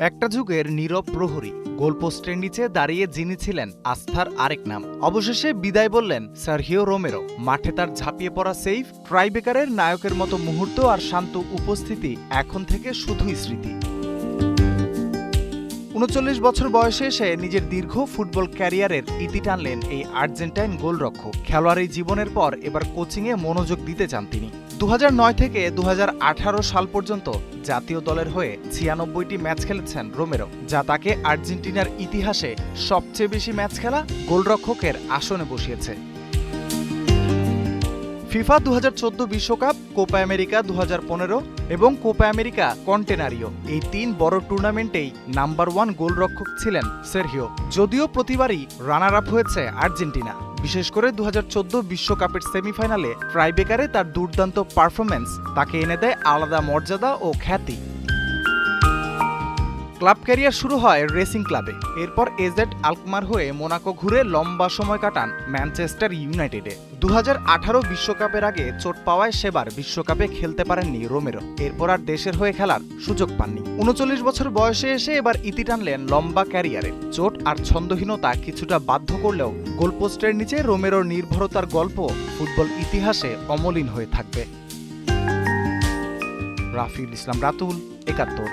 একটা যুগের নীরব প্রহরী, গোলপোস্টের নিচে দাঁড়িয়ে যিনি ছিলেন আস্থার আরেক নাম। অবশেষে বিদায় বললেন সার্হিও রোমেরো। মাঠে তার ঝাঁপিয়ে পড়া সেভ, ট্রাইবেকারের নায়কের মতো মুহূর্ত আর শান্ত উপস্থিতি এখন থেকে শুধুই স্মৃতি। ৩৯ বছর বয়সে এসে নিজের দীর্ঘ ফুটবল ক্যারিয়ারের ইতি টানলেন এই আর্জেন্টাইন গোলরক্ষক। খেলোয়াড়ি জীবনের পর এবার কোচিংয়ে মনোযোগ দিতে চান তিনি। ২০০৯ থেকে ২০১৮ সাল পর্যন্ত জাতীয় দলের হয়ে ৯৬টি ম্যাচ খেলেছেন রোমেরো, যা তাকে আর্জেন্টিনার ইতিহাসে সবচেয়ে বেশি ম্যাচ খেলা গোলরক্ষকের আসনে বসিয়েছে। ফিফা ২০১৪ বিশ্বকাপ, কোপা আমেরিকা ২০১৫ এবং কোপা আমেরিকা কন্টেনারিও, এই তিন বড় টুর্নামেন্টেই নাম্বার 1 গোলরক্ষক ছিলেন সের্হিও। যদিও প্রতিবারই রানার আপ হয়েছে আর্জেন্টিনা, বিশেষ করে ২০১৪ বিশ্বকাপের সেমিফাইনালে ট্রাইবেকারে তার দুর্দান্ত পারফরম্যান্স তাকে এনে দেয় আলাদা মর্যাদা ও খ্যাতি। ক্লাব ক্যারিয়ার শুরু হয় রেসিং ক্লাবে, এরপর এজেড আলকমার হয়ে মোনাকো ঘুরে লম্বা সময় কাটান ম্যানচেস্টার ইউনাইটেডে। ২০১৮ বিশ্বকাপের আগে চোট পাওয়ায় সেবার বিশ্বকাপে খেলতে পারেননি রোমেরো, এরপর আর দেশের হয়ে খেলার সুযোগ পাননি। ৩৯ বছর বয়সে এসে এবার ইতি টানলেন লম্বা ক্যারিয়ারে। চোট আর ছন্দহীনতা কিছুটা বাধ্য করলেও গোলপোস্টের নিচে রোমেরোর নির্ভরতার গল্প ফুটবল ইতিহাসে অমলিন হয়ে থাকবে। রাফিউল ইসলাম রাতুল, ৭১।